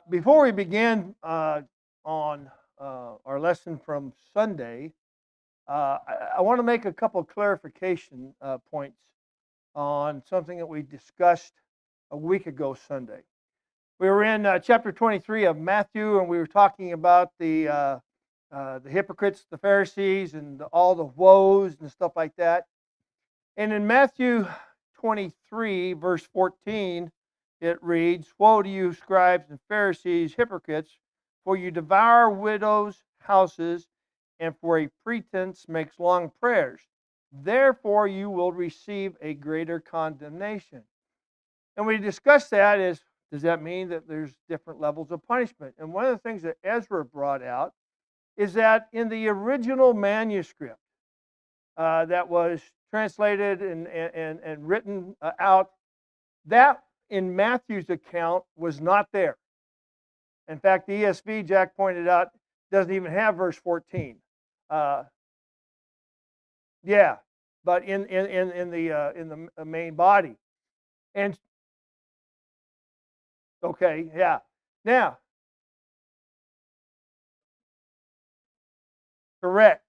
Before we begin on our lesson from Sunday, I want to make a couple of clarification points on something that we discussed a week ago Sunday. We were in chapter 23 of Matthew, and we were talking about the hypocrites, the Pharisees, and all the woes and stuff like that. And in Matthew 23, verse 14, it reads, "Woe to you, scribes and Pharisees, hypocrites, for you devour widows' houses, and for a pretense makes long prayers. Therefore you will receive a greater condemnation." And we discussed that as, does that mean that there's different levels of punishment? And one of the things that Ezra brought out is that in the original manuscript that was translated and written out, that in Matthew's account was not there. In fact, the ESV, Jack pointed out, doesn't even have verse 14. Yeah, but in the main body. And okay, yeah. Now, correct.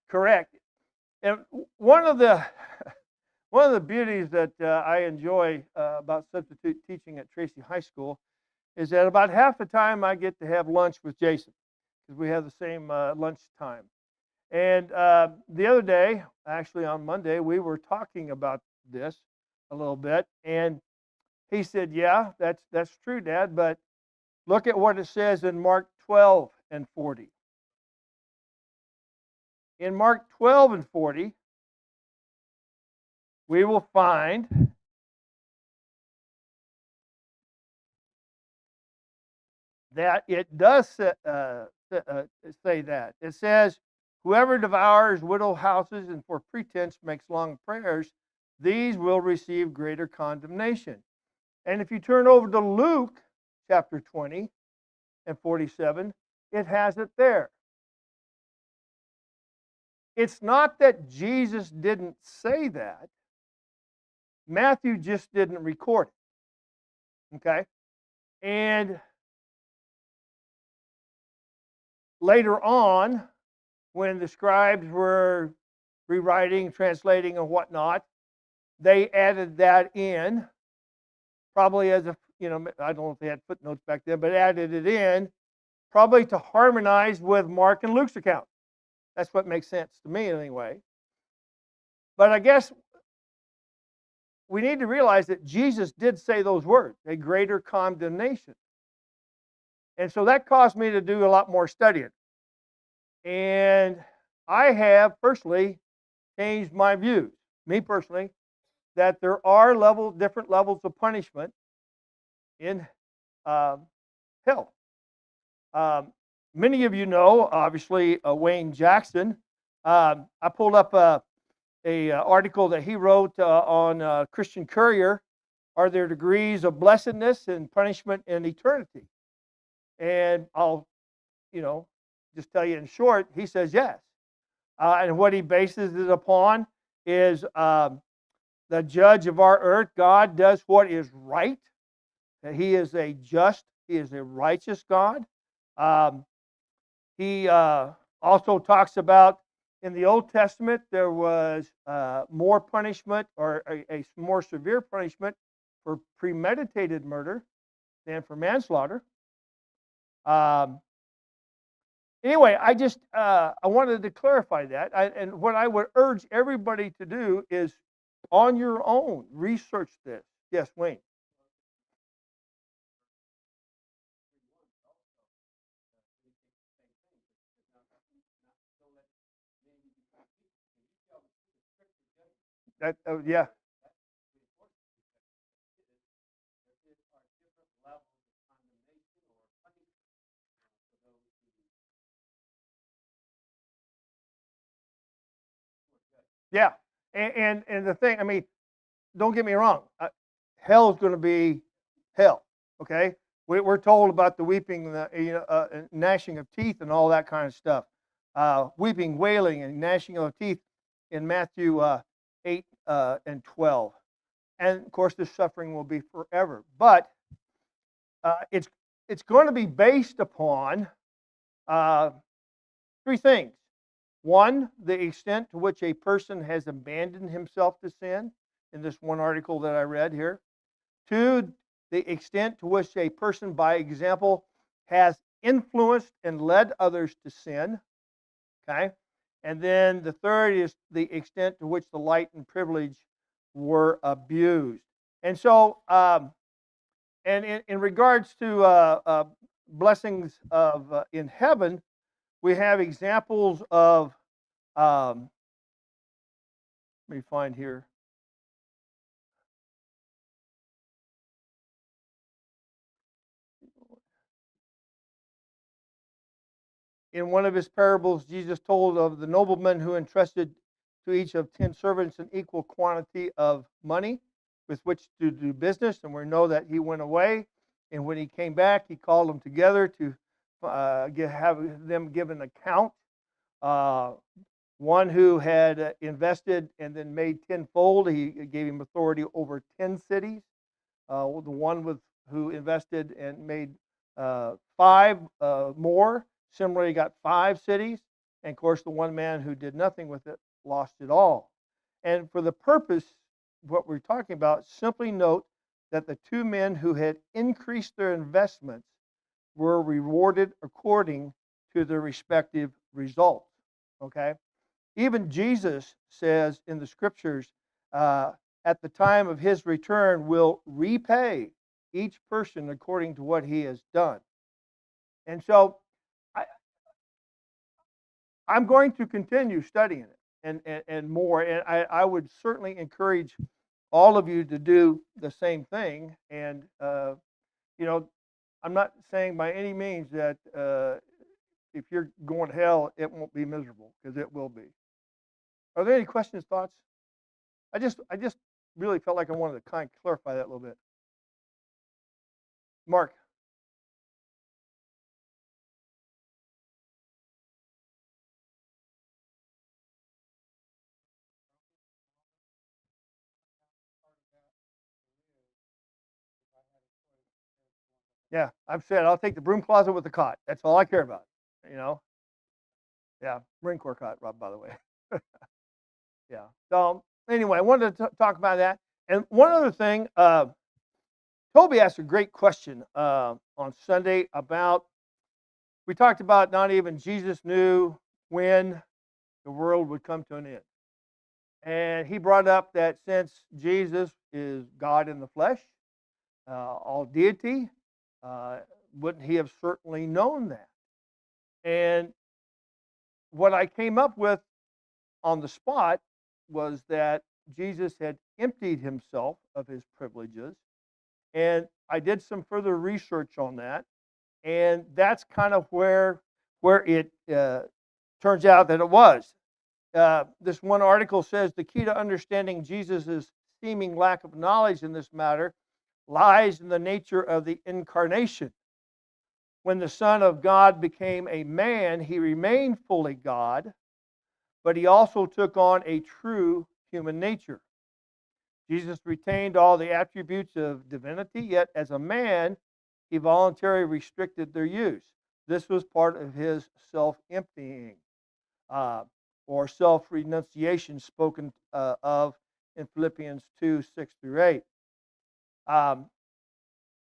And one of the beauties that I enjoy about substitute teaching at Tracy High School is that about half the time I get to have lunch with Jason because we have the same lunch time. And the other day, actually on Monday, we were talking about this a little bit, and he said, "Yeah, that's true, Dad, but look at what it says in Mark 12 and 40. In Mark 12 and 40, we will find that it does say that. It says, "Whoever devours widow houses and for pretense makes long prayers, these will receive greater condemnation." And if you turn over to Luke chapter 20 and 47, it has it there. It's not that Jesus didn't say that. Matthew just didn't record it. Okay? And later on, when the scribes were rewriting, translating, and whatnot, they added that in, probably as a, I don't know if they had footnotes back then, but added it in, probably to harmonize with Mark and Luke's account. That's what makes sense to me anyway. But I guess we need to realize that Jesus did say those words, a greater condemnation. And so that caused me to do a lot more studying. And I have personally changed my views, me personally, that there are different levels of punishment in hell. Many of you know, obviously, Wayne Jackson. I pulled up a article that he wrote on Christian Courier. Are there degrees of blessedness and punishment in eternity? And I'll, just tell you in short, he says yes. And what he bases it upon is the judge of our earth. God does what is right. That he is a just, he is a righteous God. He also talks about in the Old Testament there was more punishment or a more severe punishment for premeditated murder than for manslaughter. Anyway, I wanted to clarify that, and what I would urge everybody to do is on your own research this. Yes, Wayne. Yeah. Yeah, and the thing, I mean, don't get me wrong, hell is going to be hell. Okay, we're told about the weeping, the gnashing of teeth, and all that kind of stuff. Weeping, wailing, and gnashing of teeth in Matthew 8 and 12, and of course, the suffering will be forever. But it's it's going to be based upon uh, three things. One, the extent to which a person has abandoned himself to sin, in this one article that I read here. Two, the extent to which a person, by example, has influenced and led others to sin. Okay. And then the third is the extent to which the light and privilege were abused. And so, and in regards to blessings of in heaven, we have examples of, let me find here. In one of his parables, Jesus told of the nobleman who entrusted to each of 10 servants an equal quantity of money with which to do business. And we know that he went away. And when he came back, he called them together to have them give an account. Uh, One who had invested and then made tenfold, he gave him authority over 10 cities. The one who invested and made five more, similarly got 5 cities. And of course, the one man who did nothing with it lost it all. And for the purpose of what we're talking about, simply note that the two men who had increased their investments were rewarded according to their respective results. Okay? Even Jesus says in the scriptures, at the time of his return, will repay each person according to what he has done. And so I, I'm going to continue studying it and more. And I would certainly encourage all of you to do the same thing. And, you know, I'm not saying by any means that if you're going to hell, it won't be miserable, because it will be. Are there any questions, thoughts? I just really felt like I wanted to kind of clarify that a little bit. Mark. Yeah, I've said I'll take the broom closet with the cot. That's all I care about. You know. Yeah, Marine Corps cot, Rob. By the way. Yeah. So anyway, I wanted to talk about that. And one other thing, Toby asked a great question on Sunday about. We talked about not even Jesus knew when the world would come to an end. And he brought up that since Jesus is God in the flesh, all deity, uh, wouldn't he have certainly known that? And what I came up with on the spot was that Jesus had emptied himself of his privileges. And I did some further research on that. And that's kind of where it turns out that it was. This one article says the key to understanding Jesus' seeming lack of knowledge in this matter lies in the nature of the incarnation. When the Son of God became a man, he remained fully God, but he also took on a true human nature. Jesus retained all the attributes of divinity, yet as a man, he voluntarily restricted their use. This was part of his self emptying, uh, or self renunciation, spoken of in Philippians 2:6-8. Um,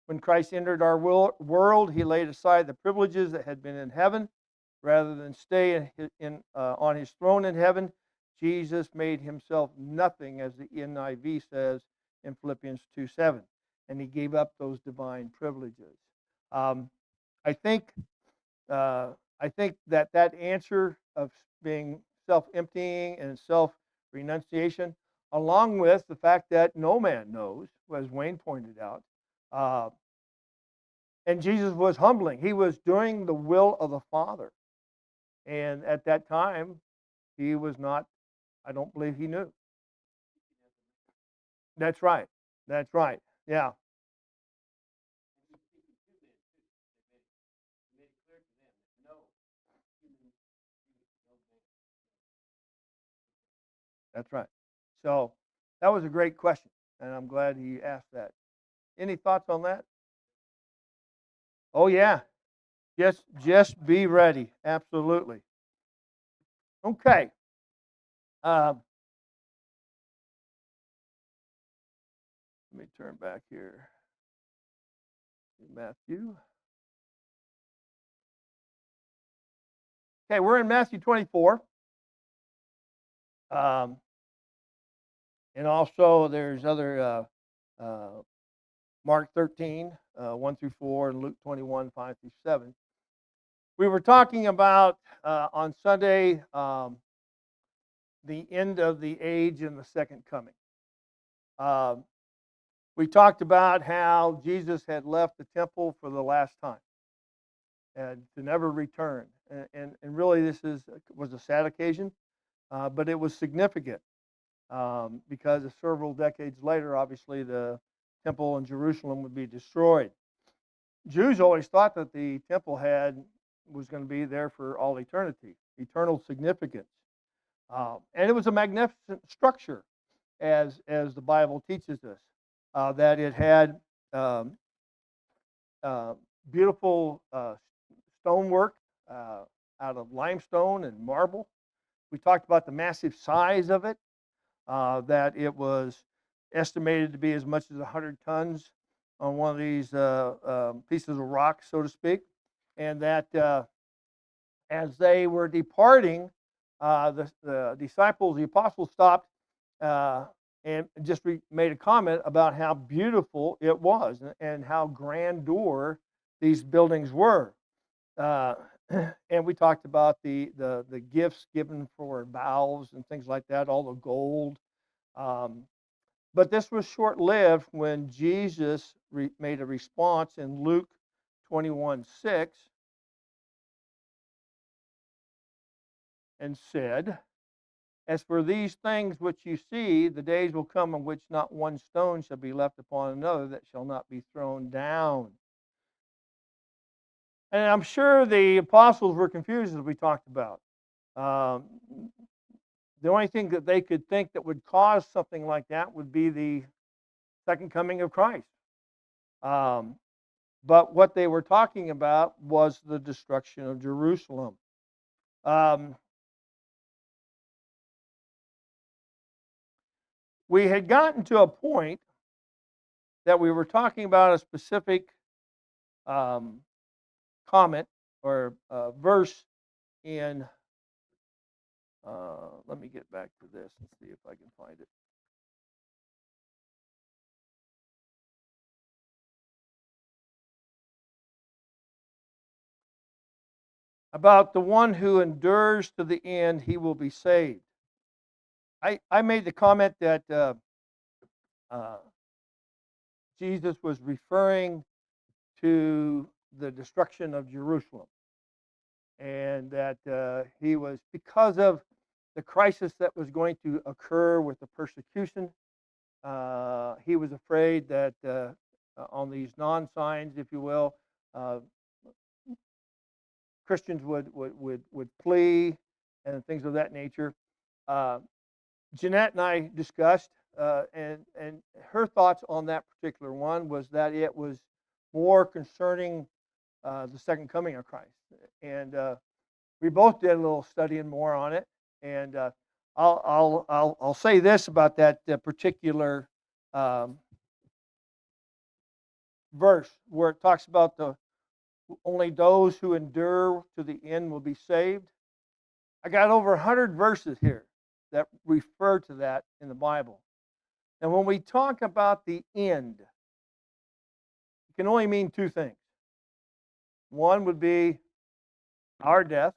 when Christ entered our world, he laid aside the privileges that had been in heaven. Rather than stay on his throne in heaven, Jesus made himself nothing, as the NIV says in Philippians 2:7, and he gave up those divine privileges. Um, I think I think that answer of being self-emptying and self-renunciation, along with the fact that no man knows, as Wayne pointed out, uh, and Jesus was humbling. He was doing the will of the Father. And at that time, he was not, I don't believe he knew. That's right. That's right. Yeah. That's right. So that was a great question. And I'm glad he asked that. Any thoughts on that? Oh yeah. Just be ready. Absolutely. Okay. Um, Let me turn back here. Matthew. Okay, we're in Matthew 24. Um, and also there's other Mark 13, 1 through 4, and Luke 21, 5 through 7. We were talking about on Sunday the end of the age and the second coming. Um, we talked about how Jesus had left the temple for the last time and to never return. And really, was a sad occasion, but it was significant because several decades later, obviously, the temple in Jerusalem would be destroyed. Jews always thought that the temple was going to be there for all eternity, eternal significance, and it was a magnificent structure, as the Bible teaches us, that it had um, uh, beautiful stonework out of limestone and marble. We talked about the massive size of it, that it was estimated to be as much as 100 tons on one of these pieces of rock, so to speak, and that as they were departing, the disciples, the apostles stopped uh, and just made a comment about how beautiful it was and how grandeur these buildings were. Uh, and we talked about the gifts given for vows and things like that, all the gold. Um, but this was short lived when Jesus made a response in Luke 21:6 and said, "As for these things which you see, the days will come in which not one stone shall be left upon another that shall not be thrown down." And I'm sure the apostles were confused, as we talked about. Um, the only thing that they could think that would cause something like that would be the second coming of Christ. Um, but what they were talking about was the destruction of Jerusalem. Um, we had gotten to a point that we were talking about a specific um, comment or verse in, let me get back to this and see if I can find it. About the one who endures to the end, he will be saved. I made the comment that uh, Jesus was referring to the destruction of Jerusalem, and that he was, because of the crisis that was going to occur with the persecution, he was afraid that on these non-signs, if you will, uh, Christians would flee and things of that nature. Uh, Jeanette and I discussed, and her thoughts on that particular one was that it was more concerning the second coming of Christ, and we both did a little studying more on it. And I'll say this about that particular um, verse where it talks about the only those who endure to the end will be saved. I got over 100 verses here that refer to that in the Bible. And when we talk about the end, it can only mean two things. One would be our death,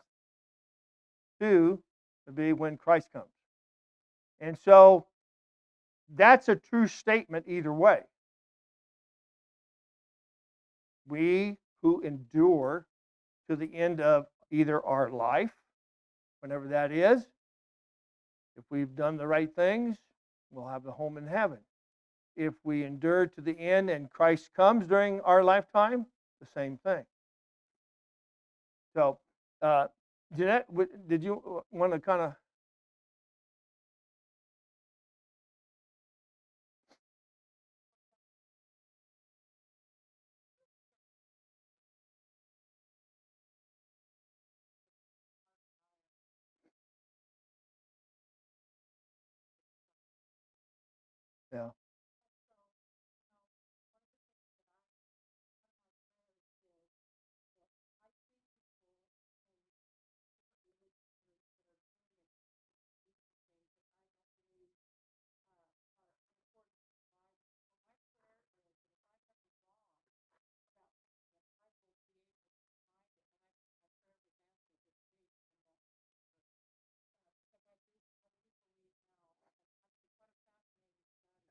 two would be when Christ comes. And so that's a true statement either way. We who endure to the end of either our life, whenever that is, if we've done the right things, we'll have the home in heaven. If we endure to the end and Christ comes during our lifetime, the same thing. So, uh, Jeanette, did you want to kind of? Yeah.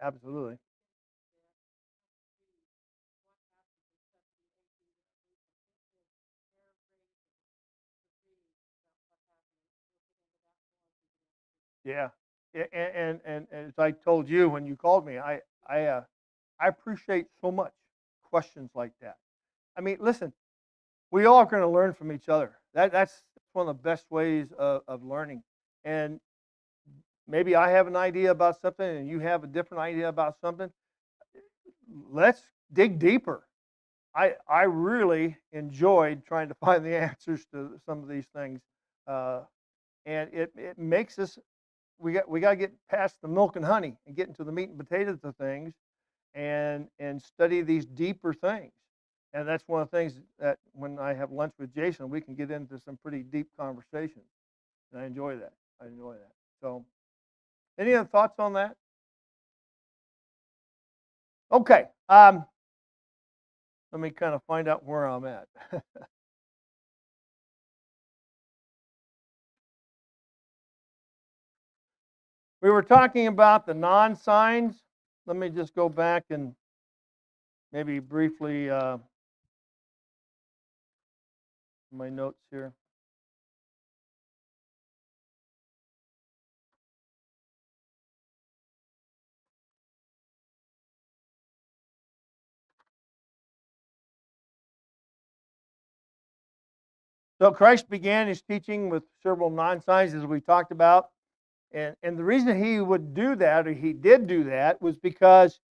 Absolutely. Yeah. And as I told you when you called me, I appreciate so much questions like that. I mean, listen, we all are going to learn from each other. That's one of the best ways of learning. And maybe I have an idea about something and you have a different idea about something. Let's dig deeper. I really enjoyed trying to find the answers to some of these things, uh, and it makes us we got to get past the milk and honey and get into the meat and potatoes of things, and study these deeper things. And that's one of the things that when I have lunch with Jason, we can get into some pretty deep conversations, and I enjoy that. I enjoy that. So, any other thoughts on that? Okay. Let me kind of find out where I'm at. We were talking about the non-signs. Let me just go back and maybe briefly my notes here. So Christ began his teaching with several non-signs, as we talked about, and the reason he would do that, or he did do that, was because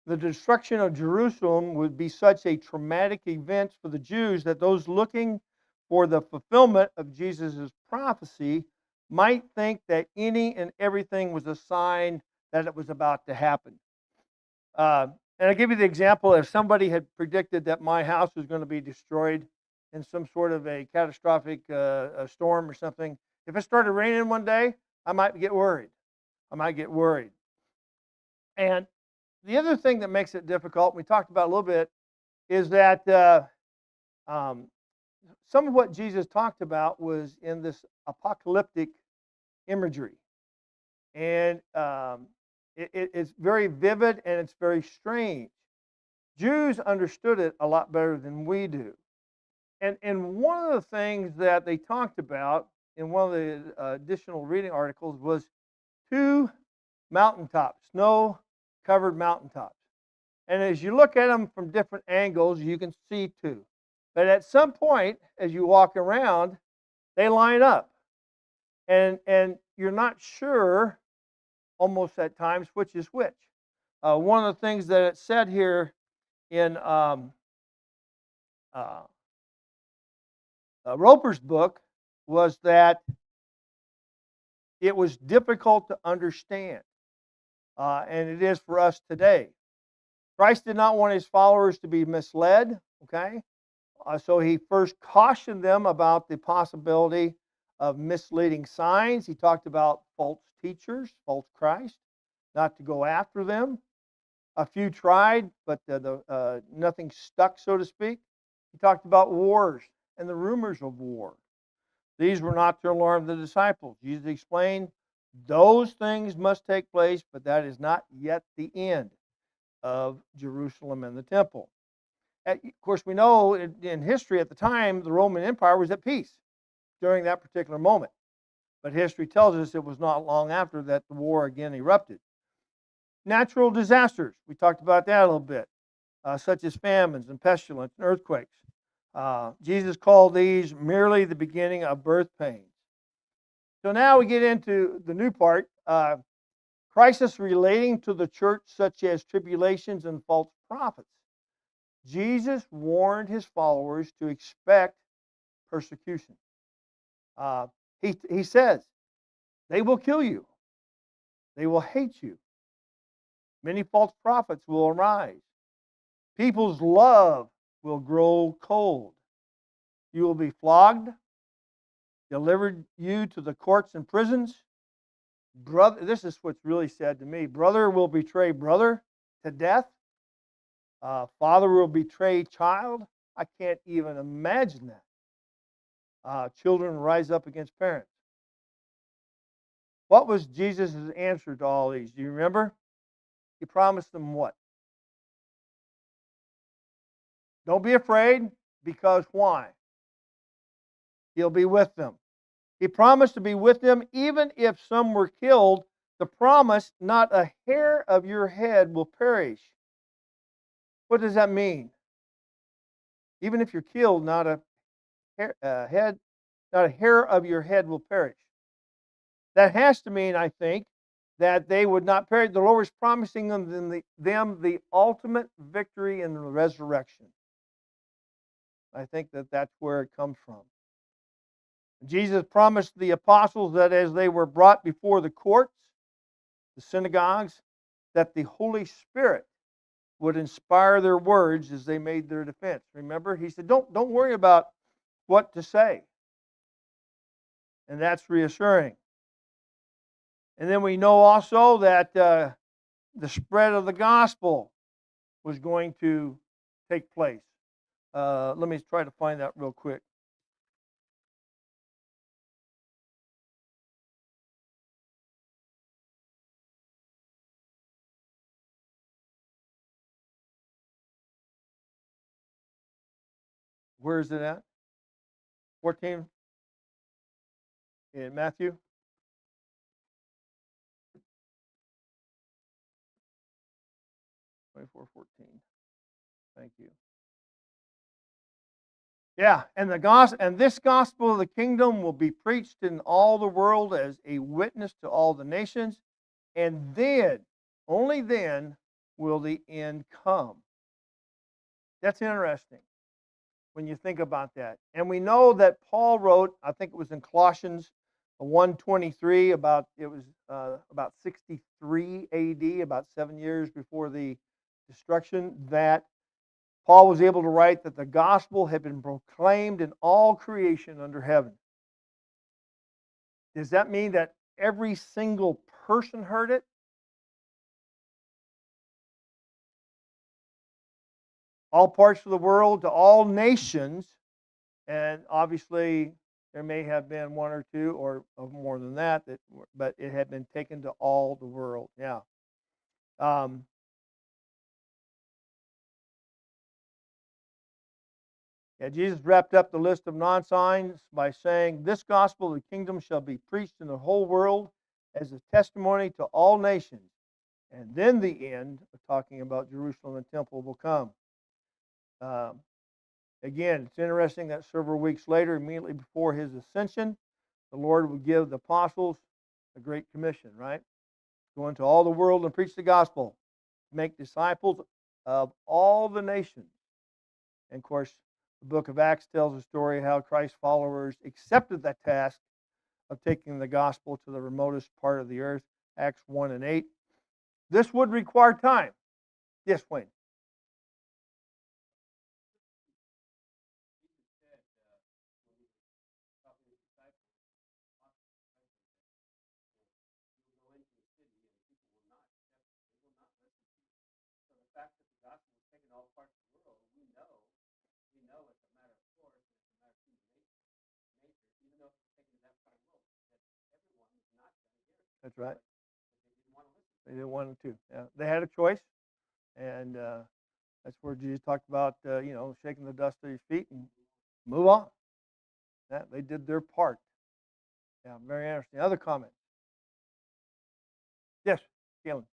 the destruction of Jerusalem would be such a traumatic event for the Jews that those looking for the fulfillment of Jesus' prophecy might think that any and everything was a sign that it was about to happen. Uh, and I'll give you the example: if somebody had predicted that my house was going to be destroyed in some sort of a catastrophic a storm or something, if it started raining one day, I might get worried. I might get worried. And the other thing that makes it difficult, we talked about a little bit, is that um, some of what Jesus talked about was in this apocalyptic imagery. And it's very vivid and it's very strange. Jews understood it a lot better than we do. And one of the things that they talked about in one of the additional reading articles was two mountaintops, snow covered mountaintops. And as you look at them from different angles, you can see two. But at some point, as you walk around, they line up. And you're not sure almost at times which is which. One of the things that it said here in uh, Roper's book was that it was difficult to understand, and it is for us today. Christ did not want his followers to be misled, okay? So he first cautioned them about the possibility of misleading signs. He talked about false teachers, false Christ, not to go after them. A few tried, but nothing stuck, so to speak. He talked about wars and the rumors of war. These were not to alarm the disciples. Jesus explained those things must take place, but that is not yet the end of Jerusalem and the temple. Of course, we know in history at the time, the Roman Empire was at peace during that particular moment. But history tells us it was not long after that the war again erupted. Natural disasters, we talked about that a little bit, such as famines and pestilence and earthquakes. Jesus called these merely the beginning of birth pains. So now we get into the new part, crisis relating to the church, such as tribulations and false prophets. Jesus warned his followers to expect persecution. Uh, he says, they will kill you, they will hate you, Many false prophets will arise. People's love will grow cold. You will be flogged, delivered you to the courts and prisons. Brother, this is what's really sad to me. Brother will betray brother to death. Father will betray child. I can't even imagine that. Children rise up against parents. What was Jesus' answer to all these? Do you remember? He promised them what? Don't be afraid, because why? He'll be with them. He promised to be with them even if some were killed. The promise, not a hair of your head will perish. What does that mean? Even if you're killed, not a hair of your head will perish. That has to mean, I think, that they would not perish. The Lord was promising them the ultimate victory in the resurrection. I think that that's where it comes from. Jesus promised the apostles that as they were brought before the courts, the synagogues, that the Holy Spirit would inspire their words as they made their defense. Remember, he said, don't worry about what to say. And that's reassuring. And then we know also that the spread of the gospel was going to take place. Let me try to find that real quick. Where is it at? 14 in Matthew. Twenty-four 14. Thank you. Yeah, and this gospel of the kingdom will be preached in all the world as a witness to all the nations, and then, only then, will the end come. That's interesting when you think about that. And we know that Paul wrote, I think it was in Colossians 1:23, about 63 AD, about 7 years before the destruction, that Paul was able to write that the gospel had been proclaimed in all creation under heaven. Does that mean that every single person heard it? All parts of the world, to all nations, and obviously there may have been one or two or more than that, but it had been taken to all the world. Yeah. Um, Yeah, Jesus wrapped up the list of non-signs by saying, "This gospel of the kingdom shall be preached in the whole world as a testimony to all nations, and then the end," talking about Jerusalem and temple, "will come." Um, Again, it's interesting that several weeks later, immediately before his ascension, the Lord would give the apostles a great commission, right? Go into all the world and preach the gospel, make disciples of all the nations. And of course, the book of Acts tells a story how Christ's followers accepted that task of taking the gospel to the remotest part of the earth, Acts 1 and 8. This would require time. Yes, Wayne. That's right. They didn't want to. Yeah. They had a choice, and that's where Jesus talked about, shaking the dust of his feet and move on. Yeah, they did their part. Yeah, very interesting. Other comments? Yes, Galen.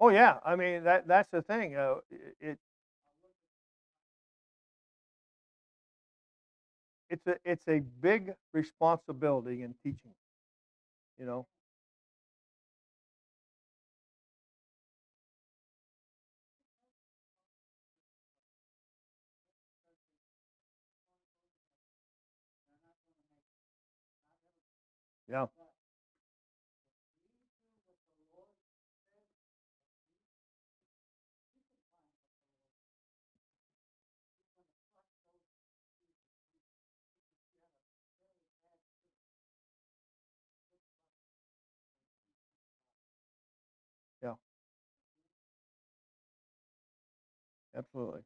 Oh yeah, I mean that's the thing. It's a big responsibility in teaching. you know. Yeah. Yeah. Absolutely.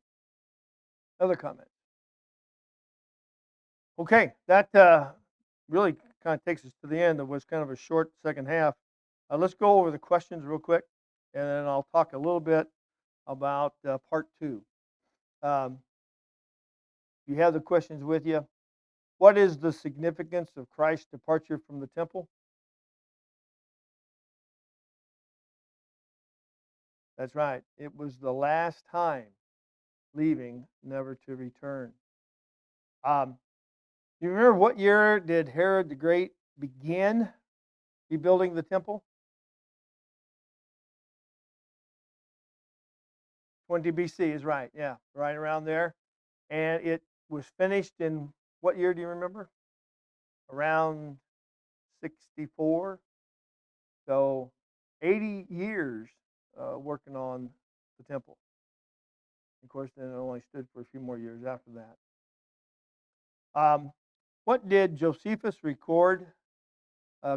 Other comments? Okay, that really kind of takes us to the end of what's kind of a short second half. Let's go over the questions real quick, and then I'll talk a little bit about part two. Um, you have the questions with you. What is the significance of Christ's departure from the temple? That's right. It was the last time leaving, never to return. Um, you remember what year did Herod the Great begin rebuilding the temple? 20 BC is right. Yeah, right around there. And it was finished in what year do you remember? Around 64. So 80 years working on the temple. Of course, then it only stood for a few more years after that. What did Josephus record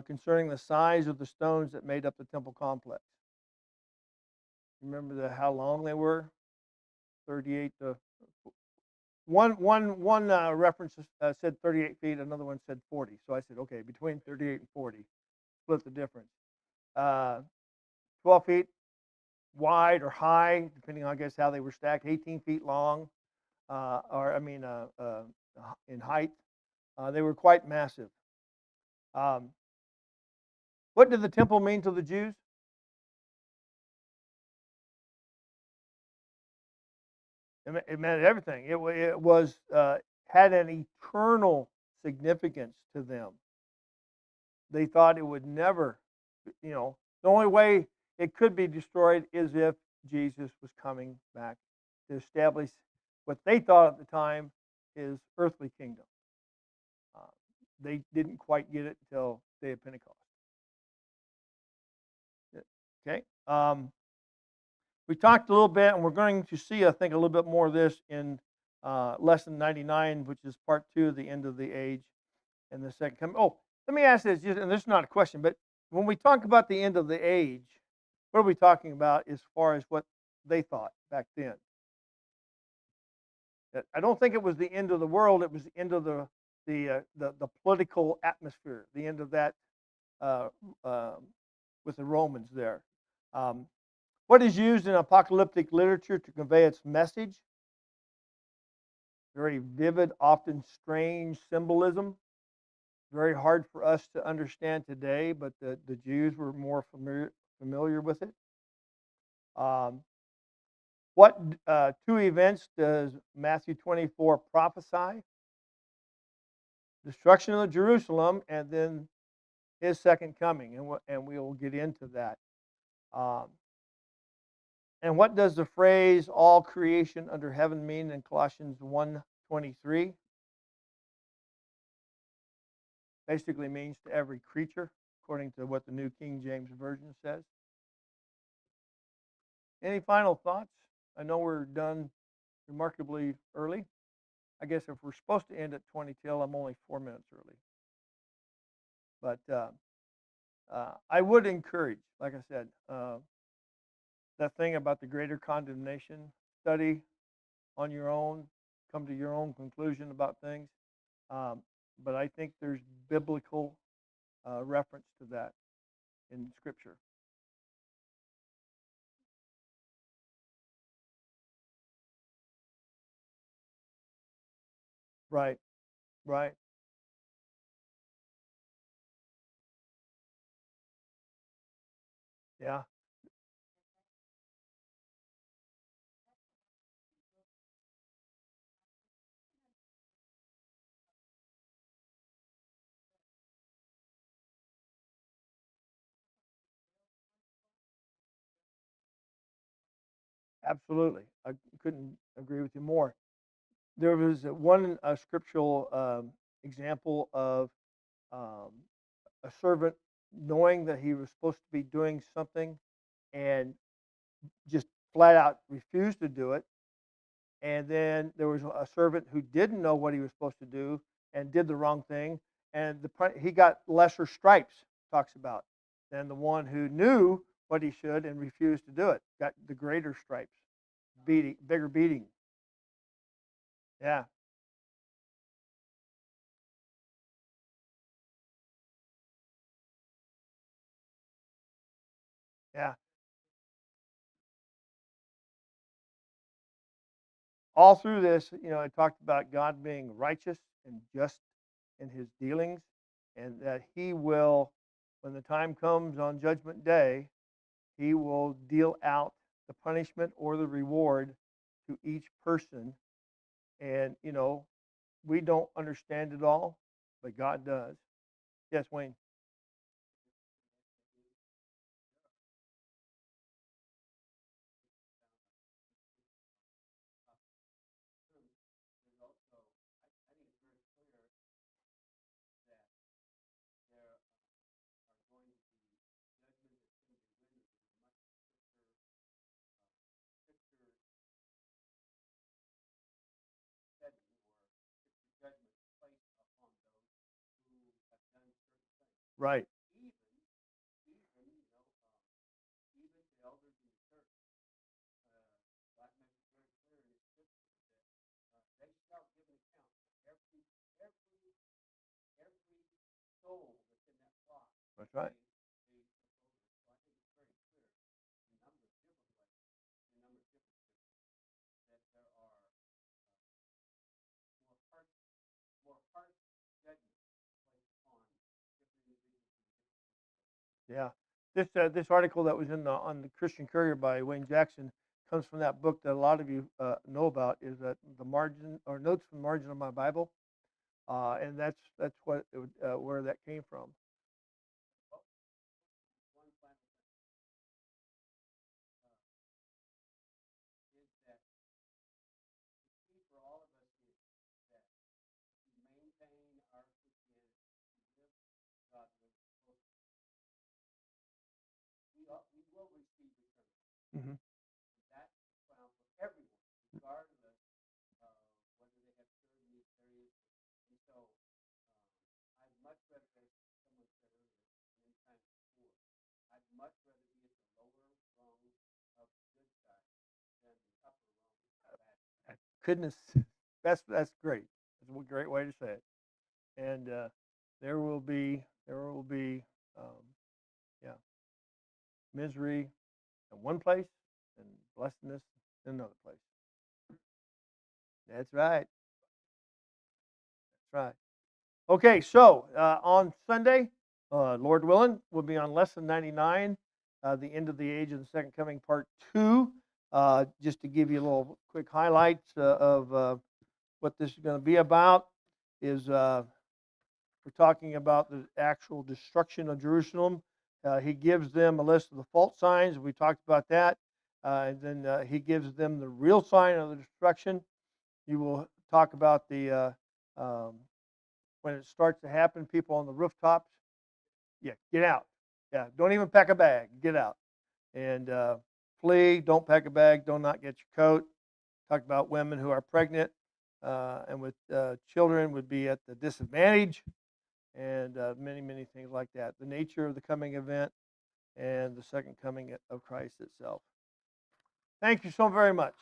concerning the size of the stones that made up the temple complex? Remember how long they were? 38 to one reference said 38 feet, another one said 40. So I said, okay, between 38 and 40, split the difference. Uh, 12 feet wide or high, depending on I guess how they were stacked. 18 feet long, in height. They were quite massive. Um, what did the temple mean to the Jews? It meant everything. It was had an eternal significance to them. They thought it would never, the only way it could be destroyed is if Jesus was coming back to establish what they thought at the time his earthly kingdom. Uh, they didn't quite get it until day of Pentecost. Okay. We talked a little bit, and we're going to see, I think, a little bit more of this in lesson 99, which is part two of the end of the age and the second coming. Oh, let me ask this, and this is not a question, but when we talk about the end of the age, what are we talking about as far as what they thought back then? I don't think it was the end of the world. It was the end of the political atmosphere, the end of that uh, with the Romans there. Um, what is used in apocalyptic literature to convey its message? Very vivid, often strange symbolism. Very hard for us to understand today, but the Jews were more familiar with it. Um, what two events does Matthew 24 prophesy? Destruction of Jerusalem, and then his second coming, and we will get into that. Um, and what does the phrase "all creation under heaven" mean in Colossians 1:23? Basically means to every creature, according to what the New King James Version says. Any final thoughts? I know we're done remarkably early. I guess if we're supposed to end at 20 till, I'm only 4 minutes early. But I would encourage, like I said, that thing about the greater condemnation, study on your own, come to your own conclusion about things. Um, but I think there's biblical reference to that in Scripture. Right, right. Yeah, Absolutely. I couldn't agree with you more. There was one scriptural example of um, a servant knowing that he was supposed to be doing something and just flat out refused to do it. And then there was a servant who didn't know what he was supposed to do and did the wrong thing, and he got lesser stripes. Talks about than the one who knew what he should and refused to do it. Got the greater stripes, beating, bigger beating. Yeah, yeah. All through this, it talked about God being righteous and just in His dealings, and that He will, when the time comes on Judgment Day, He will deal out the punishment or the reward to each person. And, we don't understand it all, but God does. Yes, Wayne. Right. That's right. Yeah. This article that was in on the Christian Courier by Wayne Jackson comes from that book that a lot of you know about. Is that the margin or notes from the margin of my Bible? And that's what where that came from. Hmm. Goodness, that's great. That's a great way to say it. And there will be um, yeah, misery in one place and blessedness in another place. That's right. That's right. Okay, so on Sunday, Lord willing, we'll be on lesson 99, the end of the age of the second coming, part two. Just to give you a little quick highlights of what this is going to be about is we're talking about the actual destruction of Jerusalem. He gives them a list of the false signs. We talked about that. And then he gives them the real sign of the destruction. He will talk about the when it starts to happen, people on the rooftops. Yeah, get out. Yeah, don't even pack a bag. Get out and flee. Don't pack a bag. Do not get your coat. Talk about women who are pregnant and with children would be at the disadvantage, and many, many things like that. The nature of the coming event and the second coming of Christ itself. Thank you so very much.